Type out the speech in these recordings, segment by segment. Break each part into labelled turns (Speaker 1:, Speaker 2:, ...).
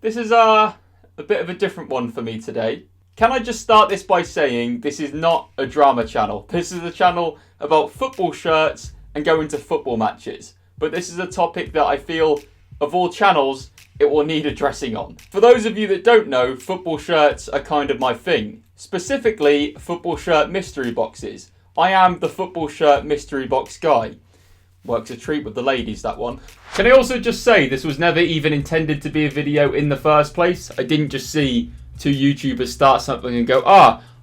Speaker 1: This is a bit of a different one for me today. Can I just start this by saying this is not a drama channel. This is a channel about football shirts and going to football matches. But this is a topic that I feel, of all channels, it will need addressing on. For those of you that don't know, football shirts are kind of my thing. Specifically, football shirt mystery boxes. I am the football shirt mystery box guy. Works a treat with the ladies, that one. Can I also just say this was never even intended to be a video in the first place? I didn't just see two YouTubers start something and go,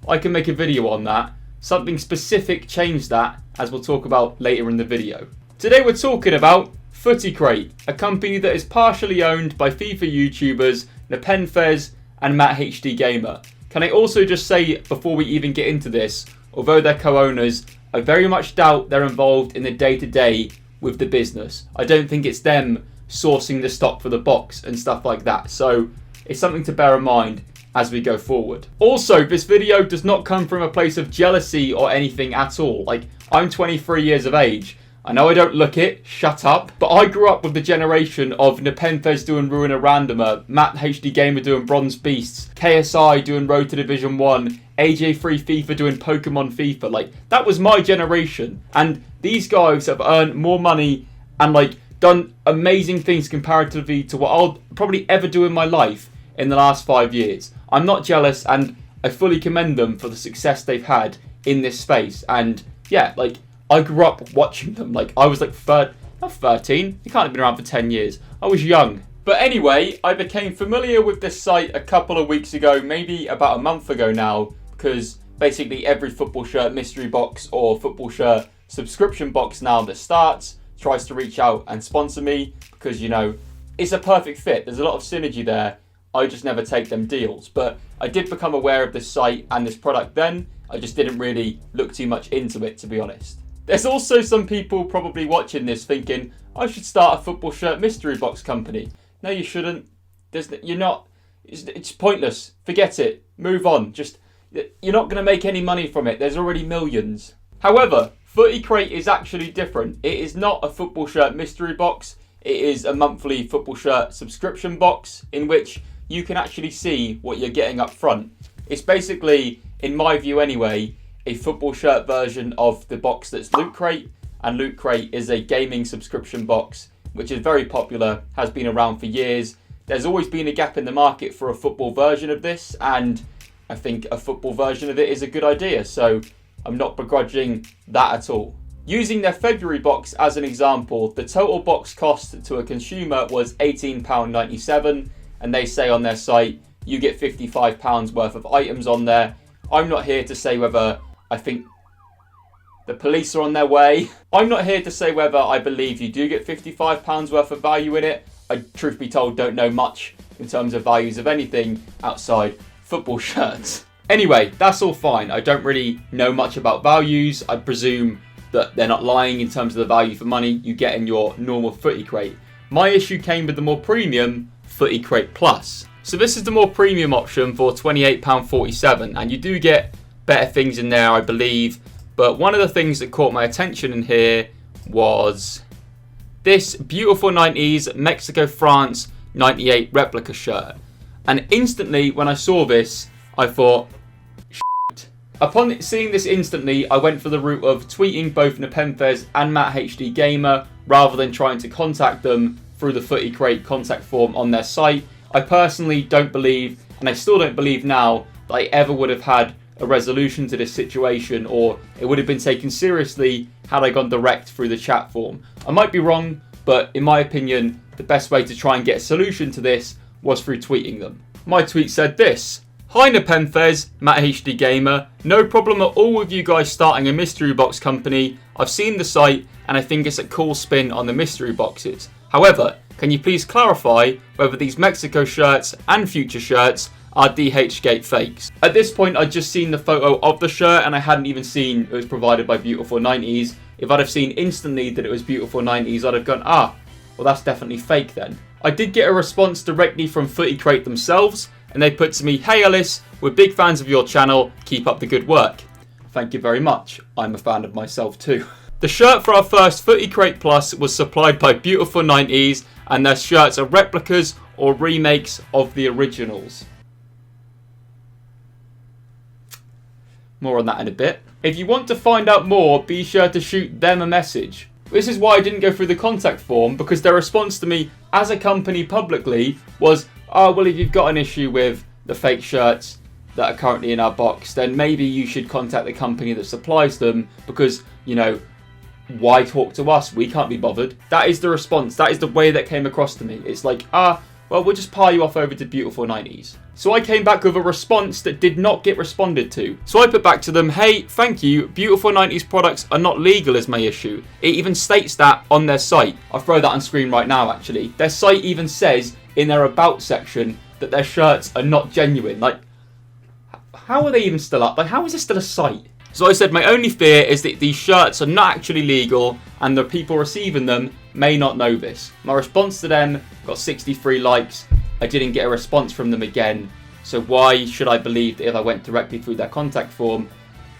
Speaker 1: I can make a video on that. Something specific changed that, as we'll talk about later in the video. Today we're talking about Footy Crate, a company that is partially owned by FIFA YouTubers Nepenthez and Matt HD Gamer. Can I also just say, before we even get into this, although they're co-owners, I very much doubt they're involved in the day-to-day with the business. I don't think it's them sourcing the stock for the box and stuff like that. So it's something to bear in mind as we go forward. Also, this video does not come from a place of jealousy or anything at all. Like, I'm 23 years of age. I know I don't look it, shut up, but I grew up with the generation of Nepenthez doing Ruiner Randomer, Matt HD Gamer doing Bronze Beasts, KSI doing Road to Division 1, AJ3 FIFA doing Pokemon FIFA. Like, that was my generation. And these guys have earned more money and done amazing things comparatively to what I'll probably ever do in my life in the last 5 years. I'm not jealous, and I fully commend them for the success they've had in this space. And yeah, I grew up watching them. I was not 13. You can't have been around for 10 years. I was young. But anyway, I became familiar with this site a couple of weeks ago, maybe about a month ago now, because basically every football shirt mystery box or football shirt subscription box now that starts tries to reach out and sponsor me because, it's a perfect fit. There's a lot of synergy there. I just never take them deals. But I did become aware of this site and this product then. I just didn't really look too much into it, to be honest. There's also some people probably watching this thinking, I should start a football shirt mystery box company. No, you shouldn't. You're not. It's pointless. Forget it. Move on. You're not going to make any money from it. There's already millions. However, Footy Crate is actually different. It is not a football shirt mystery box. It is a monthly football shirt subscription box in which you can actually see what you're getting up front. It's basically, in my view anyway, a football shirt version of the box that's Loot Crate, and Loot Crate is a gaming subscription box which is very popular, has been around for years. There's always been a gap in the market for a football version of this, and I think a football version of it is a good idea, so I'm not begrudging that at all. Using their February box as an example, the total box cost to a consumer was £18.97, and they say on their site you get £55 worth of items on there. I'm not here to say whether I think the police are on their way. I'm not here to say whether I believe you do get £55 worth of value in it. I, truth be told, don't know much in terms of values of anything outside football shirts. Anyway, that's all fine. I don't really know much about values. I presume that they're not lying in terms of the value for money you get in your normal Footy Crate. My issue came with the more premium Footy Crate Plus. So this is the more premium option for £28.47, and you do get better things in there, I believe. But one of the things that caught my attention in here was this beautiful 90s Mexico-France 98 replica shirt. And instantly, when I saw this, I thought, shit. Upon seeing this instantly, I went for the route of tweeting both Nepenthez and Matt HD Gamer, rather than trying to contact them through the Footy Crate contact form on their site. I personally don't believe, and I still don't believe now, that I ever would have had a resolution to this situation, or it would have been taken seriously had I gone direct through the chat form. I might be wrong, but in my opinion, the best way to try and get a solution to this was through tweeting them. My tweet said this: Hi Nepenthez, Matt HD Gamer, no problem at all with you guys starting a mystery box company. I've seen the site and I think it's a cool spin on the mystery boxes. However, can you please clarify whether these Mexico shirts and future shirts are DHgate fakes? At this point, I'd just seen the photo of the shirt and I hadn't even seen it was provided by Beautiful 90s. If I'd have seen instantly that it was Beautiful 90s, I'd have gone, well that's definitely fake then. I did get a response directly from Footy Crate themselves, and they put to me, hey Ellis, we're big fans of your channel, keep up the good work. Thank you very much. I'm a fan of myself too. The shirt for our first Footy Crate Plus was supplied by Beautiful 90s, and their shirts are replicas or remakes of the originals. More on that in a bit. If you want to find out more, be sure to shoot them a message. This is why I didn't go through the contact form, because their response to me as a company publicly was, oh, well, if you've got an issue with the fake shirts that are currently in our box, then maybe you should contact the company that supplies them, because, you know, why talk to us? We can't be bothered. That is the response. That is the way that came across to me. It's like, well, we'll just pile you off over to Beautiful 90s. So I came back with a response that did not get responded to. So I put back to them, hey, thank you, Beautiful 90s products are not legal is my issue. It even states that on their site. I'll throw that on screen right now, actually. Their site even says in their about section that their shirts are not genuine. Like, how are they even still up? Like, how is this still a site? So I said my only fear is that these shirts are not actually legal and the people receiving them may not know this. My response to them got 63 likes. I didn't get a response from them again. So why should I believe that if I went directly through their contact form,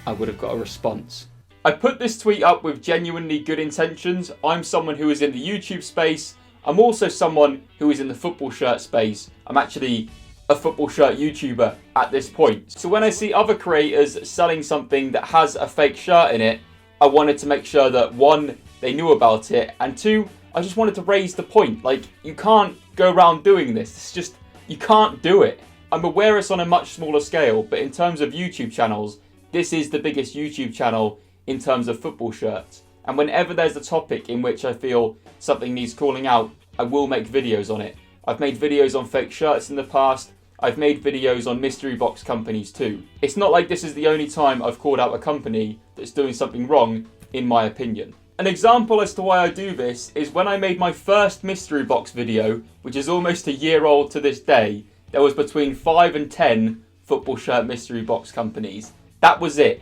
Speaker 1: I would have got a response? I put this tweet up with genuinely good intentions. I'm someone who is in the YouTube space. I'm also someone who is in the football shirt space. I'm actually a football shirt YouTuber at this point. So when I see other creators selling something that has a fake shirt in it, I wanted to make sure that one, they knew about it, and two, I just wanted to raise the point. Like, you can't go around doing this. It's just, you can't do it. I'm aware it's on a much smaller scale, but in terms of YouTube channels, this is the biggest YouTube channel in terms of football shirts. And whenever there's a topic in which I feel something needs calling out, I will make videos on it. I've made videos on fake shirts in the past. I've made videos on mystery box companies too. It's not like this is the only time I've called out a company that's doing something wrong, in my opinion. An example as to why I do this is when I made my first mystery box video, which is almost a year old to this day, there was between 5 and 10 football shirt mystery box companies. That was it.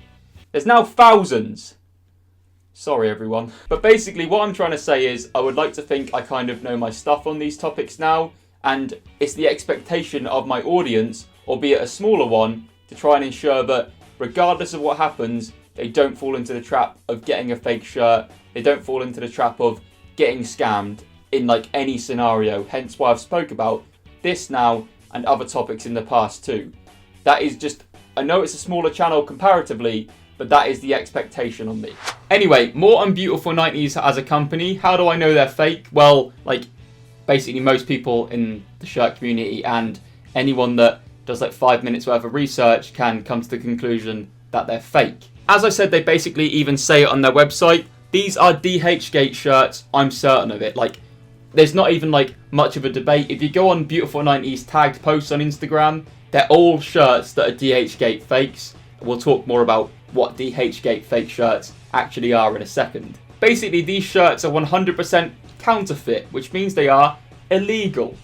Speaker 1: There's now thousands. Sorry everyone. But basically what I'm trying to say is I would like to think I kind of know my stuff on these topics now, and it's the expectation of my audience, albeit a smaller one, to try and ensure that regardless of what happens, they don't fall into the trap of getting a fake shirt. They don't fall into the trap of getting scammed in like any scenario. Hence why I've spoke about this now and other topics in the past too. That is just, I know it's a smaller channel comparatively, but that is the expectation on me. Anyway, more on Beautiful 90s as a company. How do I know they're fake? Well, like, basically most people in the shirt community and anyone that does like 5 minutes worth of research can come to the conclusion that they're fake. As I said, they basically even say it on their website. These are DHgate shirts, I'm certain of it. Like, there's not even like much of a debate. If you go on Beautiful 90s tagged posts on Instagram, they're all shirts that are DHgate fakes. We'll talk more about what DHgate fake shirts actually are in a second. Basically, these shirts are 100% counterfeit, which means they are illegal.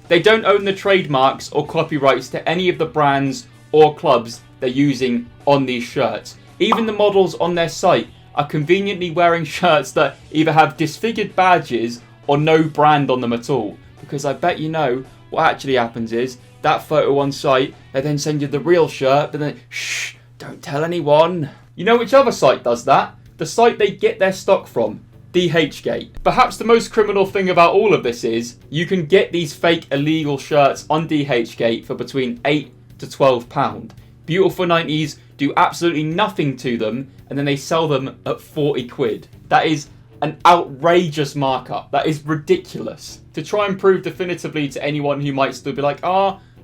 Speaker 1: They don't own the trademarks or copyrights to any of the brands or clubs they're using on these shirts. Even the models on their site are conveniently wearing shirts that either have disfigured badges or no brand on them at all. Because I bet you know what actually happens is that photo on site, they then send you the real shirt, but then shh, don't tell anyone. You know which other site does that? The site they get their stock from, DHgate. Perhaps the most criminal thing about all of this is you can get these fake illegal shirts on DHgate for between £8 to £12. Beautiful 90s do absolutely nothing to them and then they sell them at 40 quid. That is an outrageous markup. That is ridiculous. To try and prove definitively to anyone who might still be like,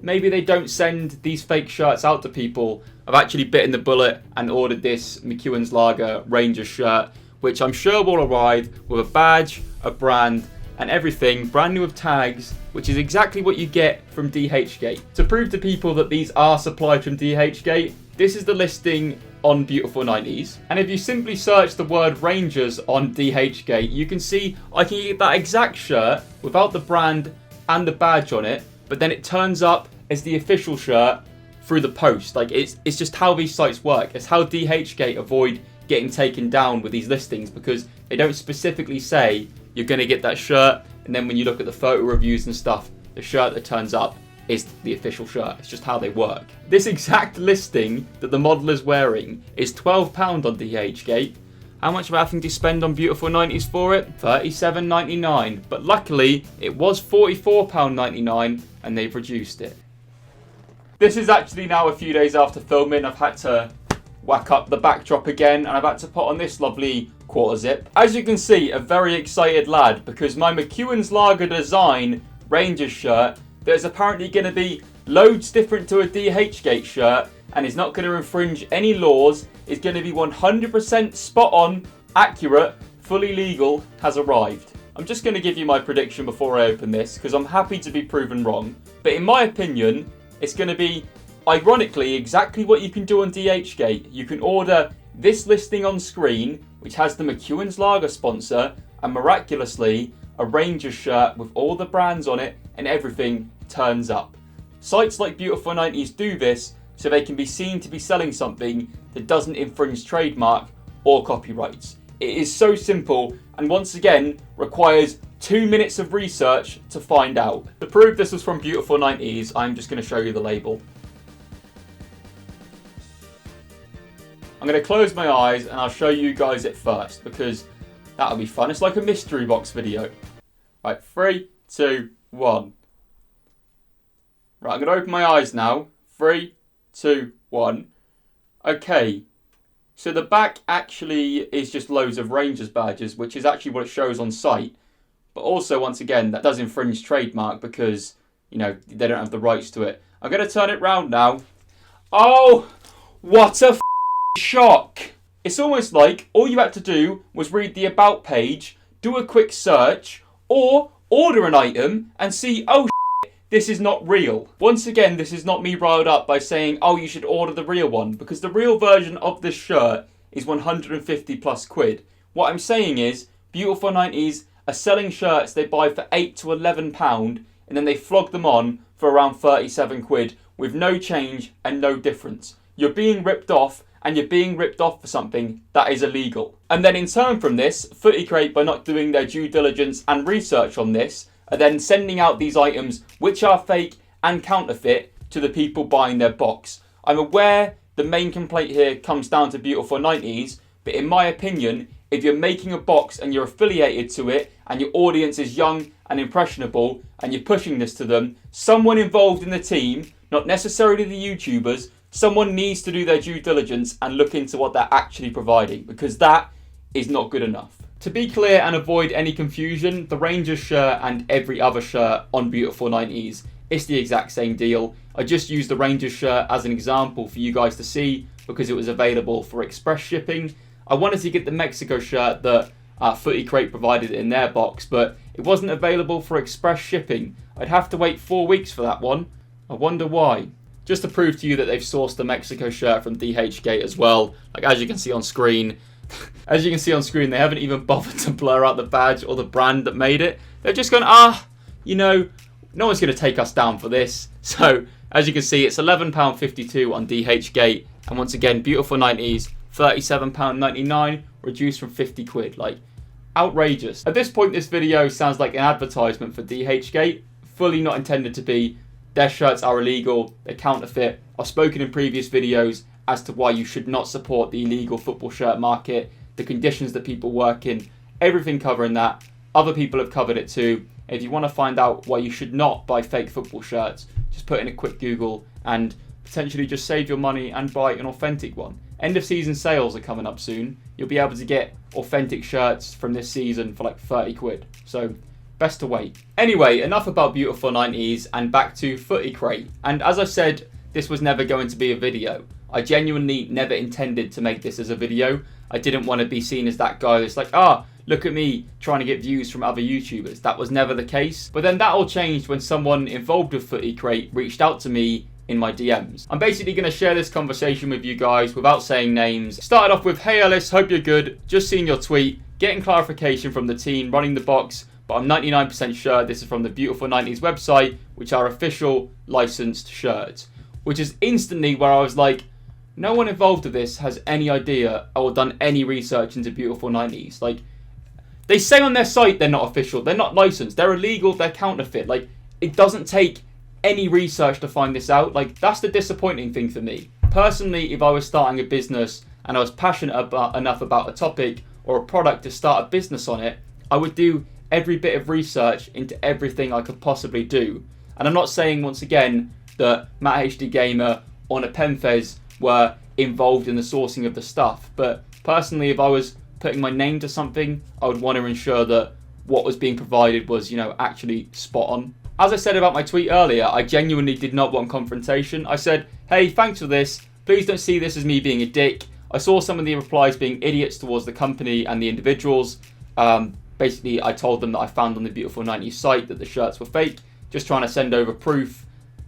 Speaker 1: maybe they don't send these fake shirts out to people, I've actually bitten the bullet and ordered this McEwen's Lager Rangers shirt, which I'm sure will arrive with a badge, a brand, and everything, brand new with tags, which is exactly what you get from DHgate. To prove to people that these are supplied from DHgate, this is the listing on Beautiful 90s. And if you simply search the word Rangers on DHgate, you can see I can get that exact shirt without the brand and the badge on it, but then it turns up as the official shirt through the post. Like, it's just how these sites work. It's how DHgate avoid getting taken down with these listings, because they don't specifically say you're going to get that shirt, and then when you look at the photo reviews and stuff, the shirt that turns up is the official shirt. It's just how they work. This exact listing that the model is wearing is £12 on DHgate. How much am I having to spend on Beautiful 90s for it? £37.99. But luckily, it was £44.99 and they've reduced it. This is actually now a few days after filming. I've had to whack up the backdrop again and I've had to put on this lovely quarter zip. As you can see, a very excited lad because my McEwen's Lager design Rangers shirt that is apparently going to be loads different to a DHgate shirt and is not going to infringe any laws, is going to be 100% spot on, accurate, fully legal, has arrived. I'm just going to give you my prediction before I open this because I'm happy to be proven wrong. But in my opinion, it's going to be, ironically, exactly what you can do on DHgate. You can order this listing on screen, which has the McEwen's Lager sponsor, and miraculously, a Rangers shirt with all the brands on it and everything turns up. Sites like Beautiful 90s do this so they can be seen to be selling something that doesn't infringe trademark or copyrights. It is so simple and once again requires 2 minutes of research to find out. To prove this was from Beautiful 90s, I'm just going to show you the label. I'm going to close my eyes and I'll show you guys it first because that'll be fun. It's like a mystery box video. Right, 3, 2, 1. Right, I'm going to open my eyes now. 3, 2, 1. Okay, so the back actually is just loads of Rangers badges, which is actually what it shows on site. But also, once again, that does infringe trademark because, you know, they don't have the rights to it. I'm going to turn it round now. Oh, what a shock. It's almost like all you had to do was read the about page, do a quick search, or order an item and see, oh, this is not real. Once again, this is not me riled up by saying, oh, you should order the real one, because the real version of this shirt is 150 plus quid. What I'm saying is, Beautiful 90s are selling shirts they buy for £8 to £11, and then they flog them on for around 37 quid with no change and no difference. You're being ripped off, and you're being ripped off for something that is illegal. And then in turn from this, Footy Crate, by not doing their due diligence and research on this, are then sending out these items which are fake and counterfeit to the people buying their box. I'm aware the main complaint here comes down to Beautiful 90s, but in my opinion, if you're making a box and you're affiliated to it and your audience is young and impressionable and you're pushing this to them, someone involved in the team, not necessarily the YouTubers, someone needs to do their due diligence and look into what they're actually providing because that is not good enough. To be clear and avoid any confusion, the Rangers shirt and every other shirt on Beautiful 90s, it's the exact same deal. I just used the Rangers shirt as an example for you guys to see because it was available for express shipping. I wanted to get the Mexico shirt that Footy Crate provided in their box, but it wasn't available for express shipping. I'd have to wait 4 weeks for that one. I wonder why. Just to prove to you that they've sourced the Mexico shirt from DHgate as well. Like as you can see on screen, they haven't even bothered to blur out the badge or the brand that made it. They've just gone, you know, no one's going to take us down for this. So as you can see, it's £11.52 on DHgate. And once again, Beautiful 90s, £37.99, reduced from 50 quid. Like, outrageous. At this point, this video sounds like an advertisement for DHgate. Fully not intended to be. Their shirts are illegal, they're counterfeit. I've spoken in previous videos as to why you should not support the illegal football shirt market, the conditions that people work in, everything covering that. Other people have covered it too. If you want to find out why you should not buy fake football shirts, just put in a quick Google and potentially just save your money and buy an authentic one. End of season sales are coming up soon. You'll be able to get authentic shirts from this season for like 30 quid. So best to wait. Anyway, enough about Beautiful 90s and back to Footy Crate. And as I said, this was never going to be a video. I genuinely never intended to make this as a video. I didn't want to be seen as that guy that's like, look at me trying to get views from other YouTubers. That was never the case. But then that all changed when someone involved with Footy Crate reached out to me in my DMs. I'm basically going to share this conversation with you guys without saying names. Started off with, hey Ellis, hope you're good. Just seen your tweet. Getting clarification from the team running the box, but I'm 99% sure this is from the Beautiful 90s website, which are official licensed shirts. Which is instantly where I was like, no one involved with this has any idea or done any research into Beautiful 90s. Like, they say on their site they're not official, they're not licensed, they're illegal, they're counterfeit. Like, it doesn't take any research to find this out. Like, that's the disappointing thing for me. Personally, if I was starting a business and I was passionate enough about a topic, or a product to start a business on it, I would do every bit of research into everything I could possibly do. And I'm not saying, once again, that Matt HD Gamer or Nepenthez were involved in the sourcing of the stuff, but personally, if I was putting my name to something, I would want to ensure that what was being provided was, actually spot on. As I said about my tweet earlier, I genuinely did not want confrontation. I said, hey, thanks for this. Please don't see this as me being a dick. I saw some of the replies being idiots towards the company and the individuals. Basically, I told them that I found on the Beautiful 90s site that the shirts were fake, just trying to send over proof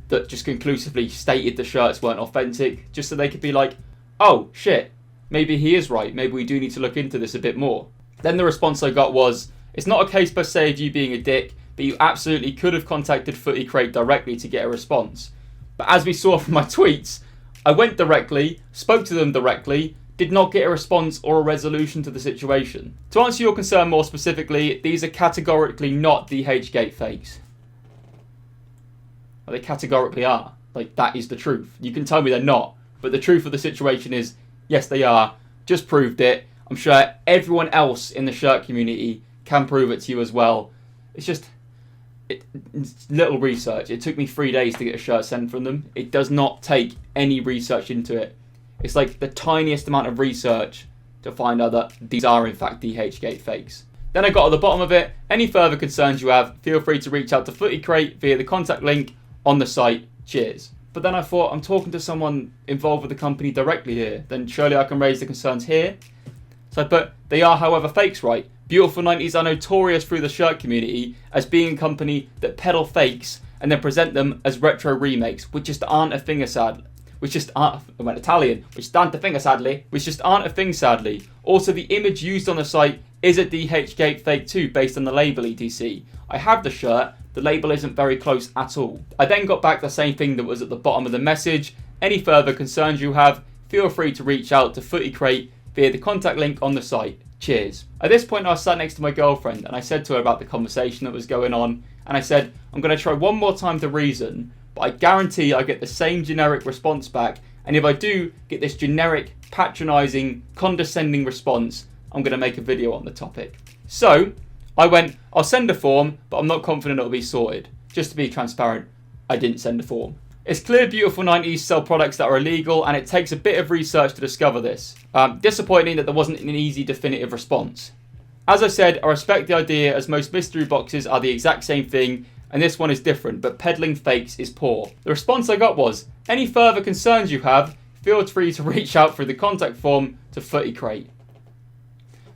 Speaker 1: that just conclusively stated the shirts weren't authentic, just so they could be like, oh, shit, maybe he is right. Maybe we do need to look into this a bit more. Then the response I got was, it's not a case per se of you being a dick, but you absolutely could have contacted Footy Crate directly to get a response. But as we saw from my tweets, I went directly, spoke to them directly, did not get a response or a resolution to the situation. To answer your concern more specifically, these are categorically not DHgate fakes. Well, they categorically are. Like, that is the truth. You can tell me they're not, but the truth of the situation is, yes, they are. Just proved it. I'm sure everyone else in the shirt community can prove it to you as well. It's just it's little research. It took me 3 days to get a shirt sent from them. It does not take any research into it. It's like the tiniest amount of research to find out that these are in fact DHgate fakes. Then I got at the bottom of it. Any further concerns you have, feel free to reach out to Footy Crate via the contact link on the site. Cheers. But then I thought, I'm talking to someone involved with the company directly here. Then surely I can raise the concerns here. So I put, they are however fakes, right? Beautiful 90s are notorious through the shirt community as being a company that peddle fakes and then present them as retro remakes, which just aren't a thing, sadly. Which just aren't, I went Italian, which aren't a thing, sadly. Which just aren't a thing, sadly. Also, the image used on the site is a DHgate fake too, based on the label etc. I have the shirt, the label isn't very close at all. I then got back the same thing that was at the bottom of the message. Any further concerns you have, feel free to reach out to Footy Crate via the contact link on the site. Cheers. At this point I was sat next to my girlfriend and I said to her about the conversation that was going on, and I said, I'm going to try one more time to reason, but I guarantee I get the same generic response back, and if I do get this generic, patronising, condescending response, I'm going to make a video on the topic. So I went, I'll send a form, but I'm not confident it'll be sorted. Just to be transparent, I didn't send a form. It's clear Beautiful 90s sell products that are illegal, and it takes a bit of research to discover this. Disappointing that there wasn't an easy definitive response. As I said, I respect the idea as most mystery boxes are the exact same thing, and this one is different, but peddling fakes is poor. The response I got was, any further concerns you have, feel free to reach out through the contact form to Footy Crate.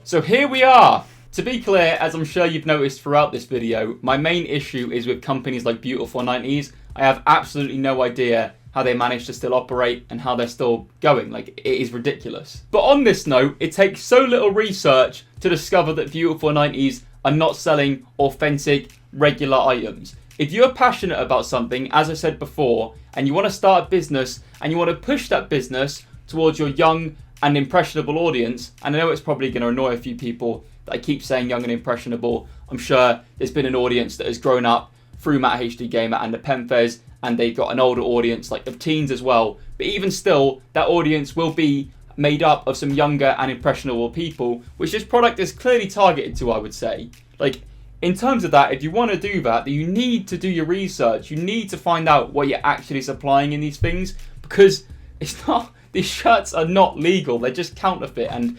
Speaker 1: So here we are. To be clear, as I'm sure you've noticed throughout this video, my main issue is with companies like Beautiful 90s. I have absolutely no idea how they manage to still operate and how they're still going. Like, it is ridiculous. But on this note, it takes so little research to discover that Beautiful 90s are not selling authentic, regular items. If you're passionate about something, as I said before, and you want to start a business and you want to push that business towards your young and impressionable audience, and I know it's probably going to annoy a few people that I keep saying young and impressionable. I'm sure there's been an audience that has grown up through Matt HD Gamer and Nepenthez, and they've got an older audience like of teens as well. But even still, that audience will be made up of some younger and impressionable people, which this product is clearly targeted to, I would say. Like, in terms of that, if you want to do that, you need to do your research. You need to find out what you're actually supplying in these things, because it's not, these shirts are not legal. They're just counterfeit. And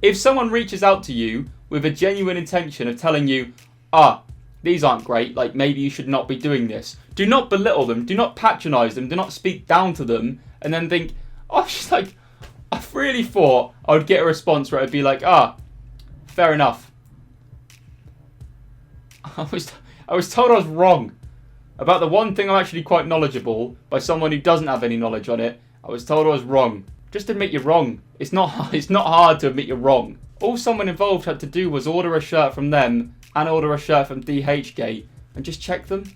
Speaker 1: if someone reaches out to you with a genuine intention of telling you, these aren't great, like maybe you should not be doing this, do not belittle them, do not patronize them, do not speak down to them, and then think, just like, I really thought I would get a response where I'd be like, fair enough. I was told I was wrong about the one thing I'm actually quite knowledgeable by someone who doesn't have any knowledge on it. I was told I was wrong. Just admit you're wrong. It's not hard to admit you're wrong. All someone involved had to do was order a shirt from them and order a shirt from DHgate and just check them.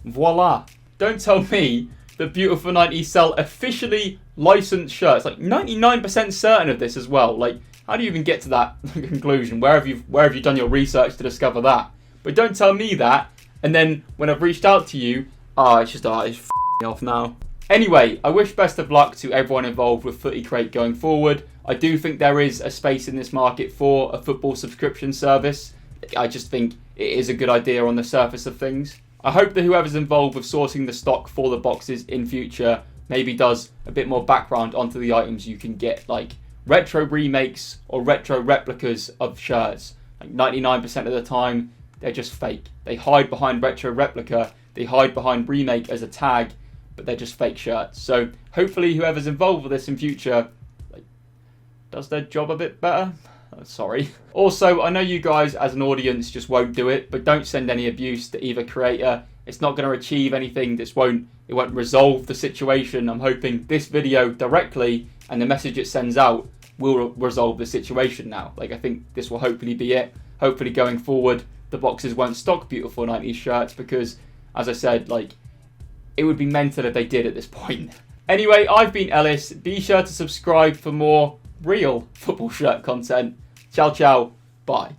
Speaker 1: Voila. Don't tell me that Beautiful 90s sell officially licensed shirts. Like 99% certain of this as well. Like, how do you even get to that conclusion? Where have you done your research to discover that? But don't tell me that, and then when I've reached out to you, it's f***ing off now. Anyway, I wish best of luck to everyone involved with Footy Crate going forward. I do think there is a space in this market for a football subscription service. I just think it is a good idea on the surface of things. I hope that whoever's involved with sourcing the stock for the boxes in future maybe does a bit more background onto the items you can get, like retro remakes or retro replicas of shirts. Like 99% of the time, they're just fake. They hide behind retro replica, they hide behind remake as a tag, but they're just fake shirts. So hopefully whoever's involved with this in future does their job a bit better. Sorry. Also, I know you guys as an audience just won't do it, but don't send any abuse to either creator. It's not going to achieve anything. It won't resolve the situation. I'm hoping this video directly and the message it sends out will resolve the situation now. Like, I think this will hopefully be it. Hopefully going forward, the boxes won't stock beautiful 90s shirts because, as I said, like, it would be mental if they did at this point. Anyway, I've been Ellis. Be sure to subscribe for more real football shirt content. Ciao, ciao. Bye.